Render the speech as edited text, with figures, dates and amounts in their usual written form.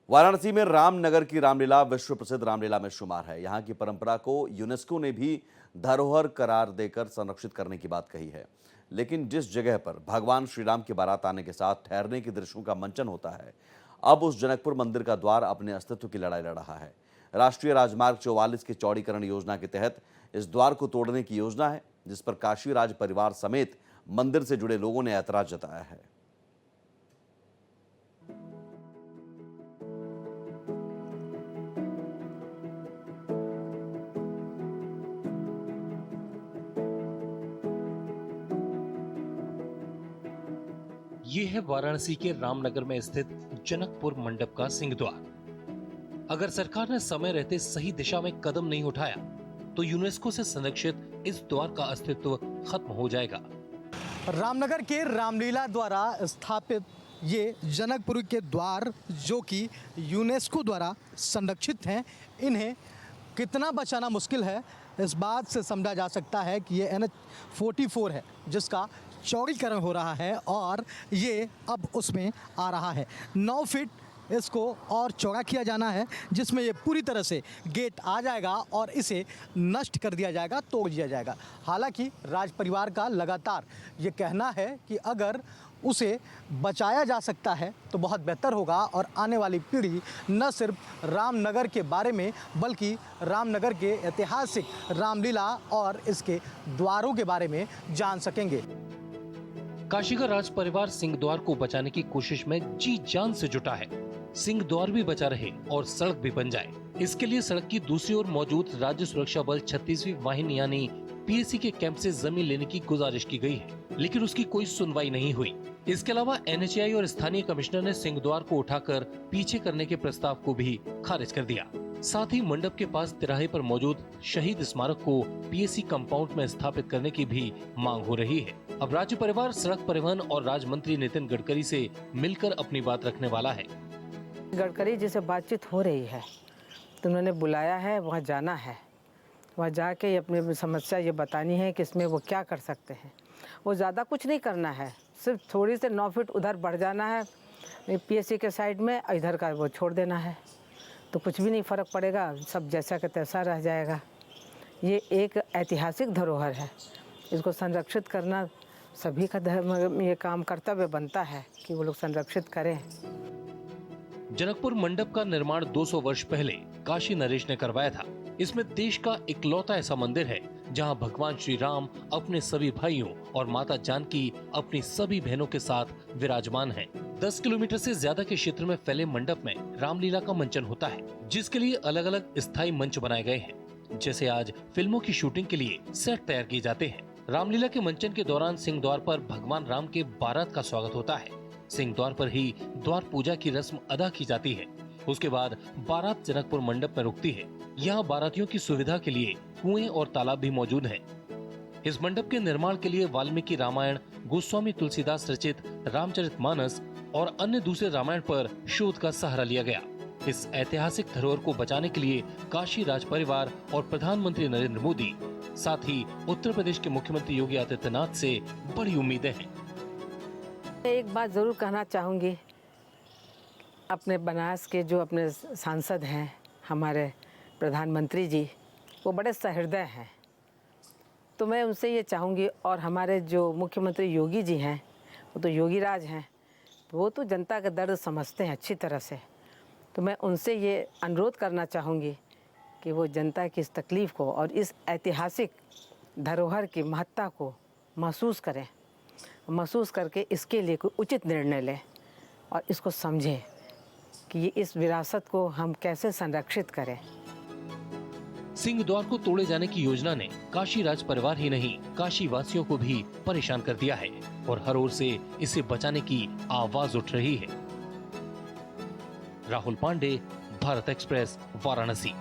वाराणसी में रामनगर की रामलीला विश्व प्रसिद्ध रामलीला में शुमार है। यहाँ की परंपरा को यूनेस्को ने भी धरोहर करार देकर संरक्षित करने की बात कही है। लेकिन जिस जगह पर भगवान श्री राम की बारात आने के साथ ठहरने के दृश्यों का मंचन होता है, अब उस जनकपुर मंदिर का द्वार अपने अस्तित्व की लड़ाई लड़ रहा है। राष्ट्रीय राजमार्ग 44 की चौड़ीकरण योजना के तहत इस द्वार को तोड़ने की योजना है, जिस पर काशी राज परिवार समेत मंदिर से जुड़े लोगों ने ऐतराज जताया है। ये है वाराणसी के रामनगर में स्थित जनकपुर मंडप का सिंह द्वार। अगर सरकार ने समय रहते सही दिशा में कदम नहीं उठाया तो यूनेस्को से संरक्षित इस द्वार का अस्तित्व खत्म हो जाएगा। रामनगर के रामलीला द्वारा स्थापित ये जनकपुर के द्वार जो कि यूनेस्को द्वारा संरक्षित हैं, इन्हें कितना बचाना मुश्किल है इस बात से समझा जा सकता है कि ये NH-44 है जिसका चौड़ीकरण हो रहा है और ये अब उसमें आ रहा है। 9 फीट इसको और चौड़ा किया जाना है, जिसमें ये पूरी तरह से गेट आ जाएगा और इसे नष्ट कर दिया जाएगा, तोड़ दिया जाएगा। हालांकि राज परिवार का लगातार ये कहना है कि अगर उसे बचाया जा सकता है तो बहुत बेहतर होगा और आने वाली पीढ़ी न सिर्फ रामनगर के बारे में बल्कि रामनगर के ऐतिहासिक रामलीला और इसके द्वारों के बारे में जान सकेंगे। काशी का राज परिवार सिंह द्वार को बचाने की कोशिश में जी जान से जुटा है। सिंह द्वार भी बचा रहे और सड़क भी बन जाए, इसके लिए सड़क की दूसरी ओर मौजूद राज्य सुरक्षा बल 36वीं वाहिनी यानी PAC के कैंप से जमीन लेने की गुजारिश की गई है, लेकिन उसकी कोई सुनवाई नहीं हुई। इसके अलावा NHAI और स्थानीय कमिश्नर ने सिंह द्वार को उठाकर पीछे करने के प्रस्ताव को भी खारिज कर दिया। साथ ही मंडप के पास तिराहे पर मौजूद शहीद स्मारक को PAC कंपाउंड में स्थापित करने की भी मांग हो रही है। अब राज्य परिवार सड़क परिवहन और राज्य मंत्री नितिन गडकरी से मिलकर अपनी बात रखने वाला है। गडकरी जी से बातचीत हो रही है तो उन्होंने बुलाया है, वहाँ जाना है, वहाँ जाके अपनी समस्या ये बतानी है कि इसमें वो क्या कर सकते हैं। वो ज़्यादा कुछ नहीं करना है, सिर्फ थोड़ी से 9 फीट उधर बढ़ जाना है PAC के साइड में, इधर का वो छोड़ देना है, तो कुछ भी नहीं फ़र्क पड़ेगा, सब जैसा का तैसा रह जाएगा। ये एक ऐतिहासिक धरोहर है, इसको संरक्षित करना सभी का धर्म ये काम कर्तव्य बनता है कि वो लोग संरक्षित करें। जनकपुर मंडप का निर्माण 200 वर्ष पहले काशी नरेश ने करवाया था। इसमें देश का इकलौता ऐसा मंदिर है जहां भगवान श्री राम अपने सभी भाइयों और माता जानकी अपनी सभी बहनों के साथ विराजमान हैं। 10 किलोमीटर से ज्यादा के क्षेत्र में फैले मंडप में रामलीला का मंचन होता है, जिसके लिए अलग अलग स्थायी मंच बनाए गए हैं। जैसे आज फिल्मों की शूटिंग के लिए सेट तैयार किए जाते हैं। रामलीला के मंचन के दौरान सिंह द्वार पर भगवान राम के बारात का स्वागत होता है। सिंह द्वार पर ही द्वार पूजा की रस्म अदा की जाती है। उसके बाद बारात जनकपुर मंडप में रुकती है। यहाँ बारातियों की सुविधा के लिए कुएं और तालाब भी मौजूद हैं। इस मंडप के निर्माण के लिए वाल्मीकि रामायण, गोस्वामी तुलसीदास रचित रामचरितमानस और अन्य दूसरे रामायण पर शोध का सहारा लिया गया। इस ऐतिहासिक धरोहर को बचाने के लिए काशी राज परिवार और प्रधानमंत्री नरेंद्र मोदी, साथ ही उत्तर प्रदेश के मुख्यमंत्री योगी आदित्यनाथ से बड़ी उम्मीदें हैं। एक बात जरूर कहना चाहूँगी, अपने बनारस के जो अपने सांसद हैं, हमारे प्रधानमंत्री जी, वो बड़े सहृदय हैं, तो मैं उनसे ये चाहूँगी, और हमारे जो मुख्यमंत्री योगी जी हैं, वो तो योगी राज हैं, वो तो जनता का दर्द समझते हैं अच्छी तरह से, तो मैं उनसे ये अनुरोध करना चाहूँगी कि वो जनता की इस तकलीफ़ को और इस ऐतिहासिक धरोहर की महत्ता को महसूस करें, महसूस करके इसके लिए कोई उचित निर्णय लें और इसको समझें कि ये इस विरासत को हम कैसे संरक्षित करें। सिंह द्वार को तोड़े जाने की योजना ने काशी राज परिवार ही नहीं, काशी वासियों को भी परेशान कर दिया है और हर ओर से इसे बचाने की आवाज उठ रही है। राहुल पांडे, भारत एक्सप्रेस, वाराणसी।